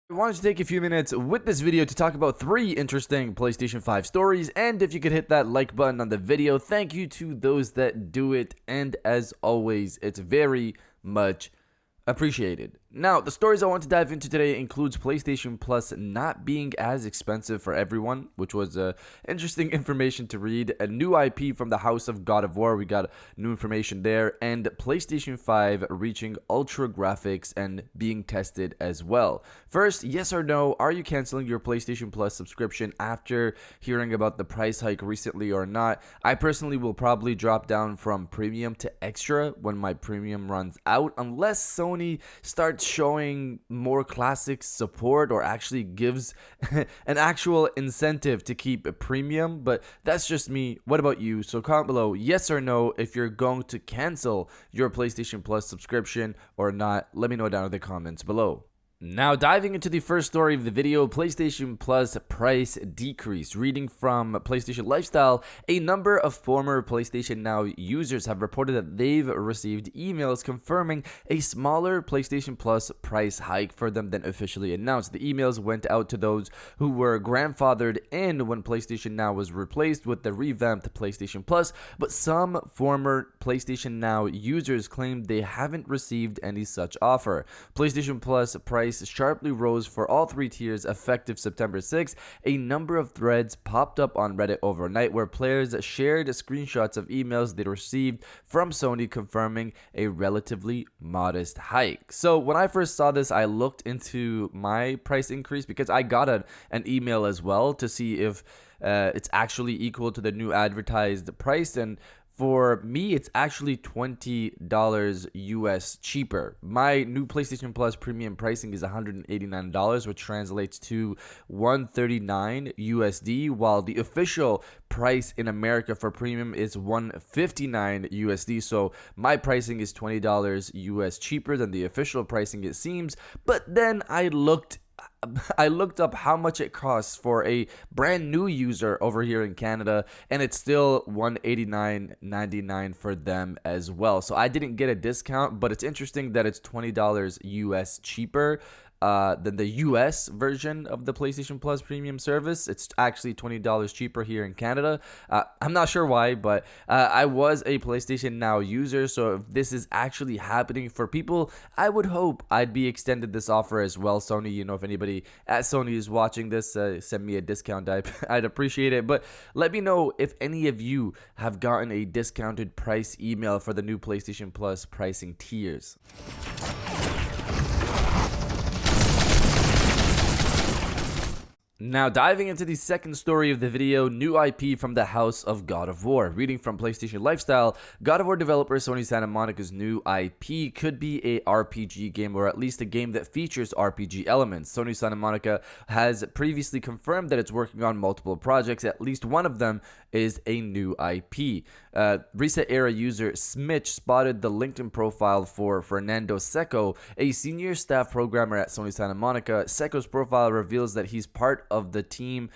I wanted to take a few minutes with this video to talk about 3 interesting PlayStation 5 stories, and if you could hit that like button on the video, thank you to those that do it, and as always, it's very much appreciated. Now, the stories I want to dive into today includes PlayStation Plus not being as expensive for everyone, which was interesting information to read. A new IP from the House of God of War, we got new information there, and PlayStation 5 reaching ultra graphics and being tested as well. First, yes or no, are you canceling your PlayStation Plus subscription after hearing about the price hike recently or not? I personally will probably drop down from premium to extra when my premium runs out, unless Sony starts showing more classic support or actually gives an actual incentive to keep a premium. But that's just me. What about you? So comment below yes or no if you're going to cancel your PlayStation Plus subscription or not. Let me know down in the comments below. Now, diving into the first story of the video, PlayStation Plus price decrease. Reading from PlayStation Lifestyle, a number of former PlayStation Now users have reported that they've received emails confirming a smaller PlayStation Plus price hike for them than officially announced. The emails went out to those who were grandfathered in when PlayStation Now was replaced with the revamped PlayStation Plus, but some former PlayStation Now users claimed they haven't received any such offer. PlayStation Plus price sharply rose for all 3 tiers effective September 6th. A number of threads popped up on Reddit overnight where players shared screenshots of emails they received from Sony confirming a relatively modest hike. So when I first saw this, I looked into my price increase because I got an email as well to see if it's actually equal to the new advertised price, and for me, it's actually $20 US cheaper. My new PlayStation Plus premium pricing is $189, which translates to $139 USD, while the official price in America for premium is $159 USD. So my pricing is $20 US cheaper than the official pricing, it seems. But then I looked up how much it costs for a brand new user over here in Canada, and it's still $189.99 for them as well. So I didn't get a discount, but it's interesting that it's $20 US cheaper than the US version of the PlayStation Plus premium service. It's actually $20 cheaper here in Canada. I'm not sure why, but I was a PlayStation Now user, so if this is actually happening for people, I would hope I'd be extended this offer as well. Sony, you know, if anybody at Sony is watching this, send me a discount. I'd appreciate it. But let me know if any of you have gotten a discounted price email for the new PlayStation Plus pricing tiers. Now, diving into the second story of the video, new IP from the House of God of War. Reading from PlayStation Lifestyle, God of War developer Sony Santa Monica's new IP could be a RPG game, or at least a game that features RPG elements. Sony Santa Monica has previously confirmed that it's working on multiple projects. At least one of them is a new IP. Reset Era user Smitch spotted the LinkedIn profile for Fernando Seco, a senior staff programmer at Sony Santa Monica. Seco's profile reveals that he's part of the team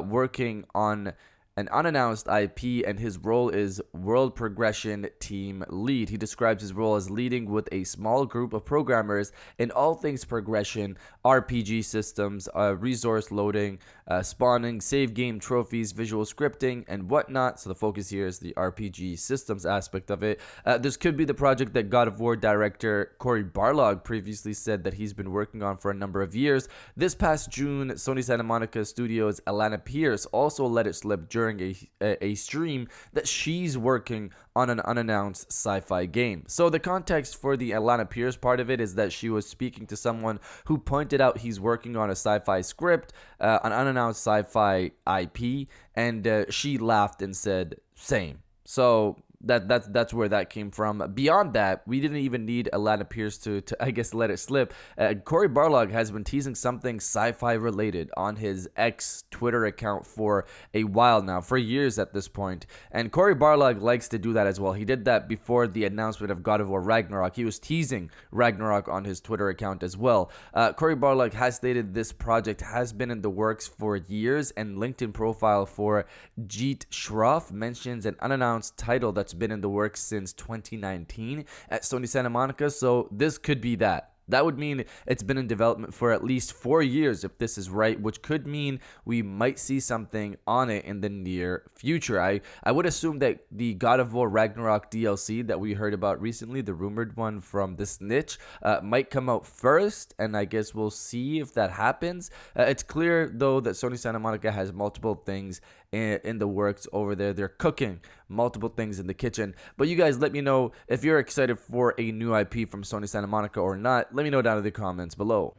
working on an unannounced IP, and his role is World Progression Team Lead. He describes his role as leading with a small group of programmers in all things progression, RPG systems, resource loading, spawning, save game trophies, visual scripting, and whatnot. So the focus here is the RPG systems aspect of it. This could be the project that God of War director Cory Barlog previously said that he's been working on for a number of years. This past June, Sony Santa Monica Studios' Alana Pierce also let it slip during a stream that she's working on an unannounced sci-fi game. So the context for the Alana Pierce part of it is that she was speaking to someone who pointed out he's working on a sci-fi script, an unannounced sci-fi IP, and she laughed and said, same. So that's where that came from. Beyond that, we didn't even need Alana Pierce to I guess let it slip. Cory Barlog has been teasing something sci-fi related on his ex Twitter account for a while now, for years at this point. And Cory Barlog likes to do that as well. He did that before the announcement of God of War Ragnarok. He was teasing Ragnarok on his Twitter account as well. Cory Barlog has stated this project has been in the works for years, and LinkedIn profile for Jeet Shroff mentions an unannounced title that's been in the works since 2019 at Sony Santa Monica, so this could be that. That would mean it's been in development for at least 4 years if this is right, which could mean we might see something on it in the near future. I would assume that the God of War Ragnarok DLC that we heard about recently, the rumored one from the Snitch, might come out first, and I guess we'll see if that happens. It's clear, though, that Sony Santa Monica has multiple things in the works over there. They're cooking multiple things in the kitchen. But you guys, let me know if you're excited for a new IP from Sony Santa Monica or not. Let me know down in the comments below.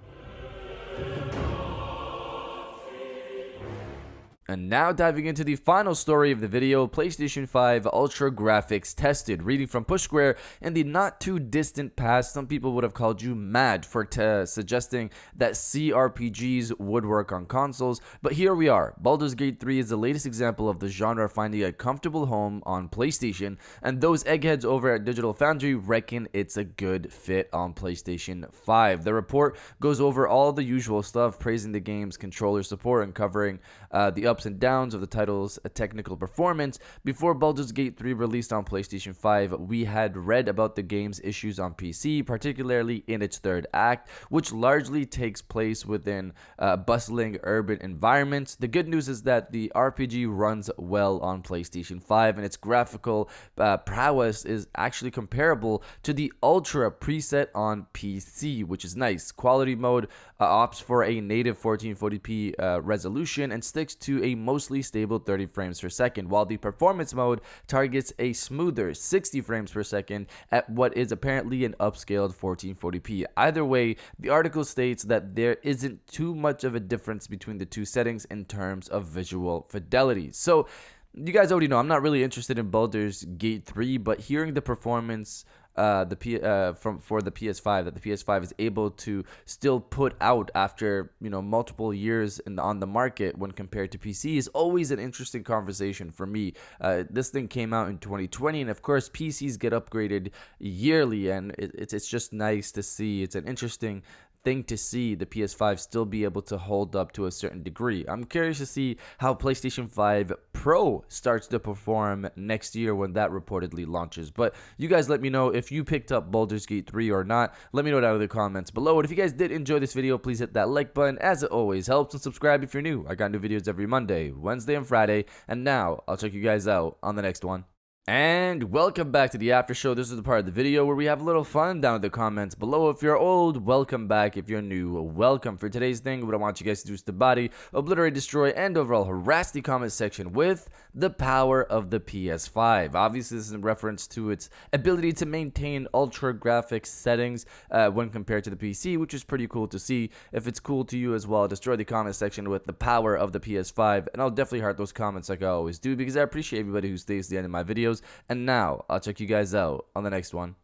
And now diving into the final story of the video, PlayStation 5 Ultra Graphics tested. Reading from Push Square, in the not too distant past, some people would have called you mad for suggesting that CRPGs would work on consoles, but here we are. Baldur's Gate 3 is the latest example of the genre finding a comfortable home on PlayStation, and those eggheads over at Digital Foundry reckon it's a good fit on PlayStation 5. The report goes over all the usual stuff, praising the game's controller support and covering the ups and downs of the title's technical performance. Before Baldur's Gate 3 released on PlayStation 5, we had read about the game's issues on PC, particularly in its third act, which largely takes place within bustling urban environments. The good news is that the RPG runs well on PlayStation 5, and its graphical prowess is actually comparable to the Ultra preset on PC, which is nice. Quality mode opts for a native 1440p resolution and sticks to a mostly stable 30 frames per second, while the performance mode targets a smoother 60 frames per second at what is apparently an upscaled 1440p. Either way, the article states that there isn't too much of a difference between the two settings in terms of visual fidelity. So you guys already know I'm not really interested in Baldur's Gate 3, but hearing the performance for the PS5, that the PS5 is able to still put out after multiple years on the market when compared to PC is always an interesting conversation for me. This thing came out in 2020, and of course PCs get upgraded yearly, and it's just nice to see. It's an interesting thing to see the PS5 still be able to hold up to a certain degree. I'm curious to see how PlayStation 5 Pro starts to perform next year when that reportedly launches. But you guys let me know if you picked up Baldur's Gate 3 or not. Let me know down in the comments below. And if you guys did enjoy this video, please hit that like button, as it always helps, and subscribe if you're new. I got new videos every Monday, Wednesday, and Friday. And now I'll check you guys out on the next one. And welcome back to the after show. This is the part of the video where we have a little fun down in the comments below. If you're old, welcome back. If you're new, welcome. For today's thing, what I want you guys to do is to body, obliterate, destroy, and overall harass the comment section with the power of the PS5. Obviously, this is in reference to its ability to maintain ultra graphics settings when compared to the PC, which is pretty cool to see. If it's cool to you as well, destroy the comment section with the power of the PS5, and I'll definitely heart those comments like I always do, because I appreciate everybody who stays to the end of my videos. And now I'll check you guys out on the next one.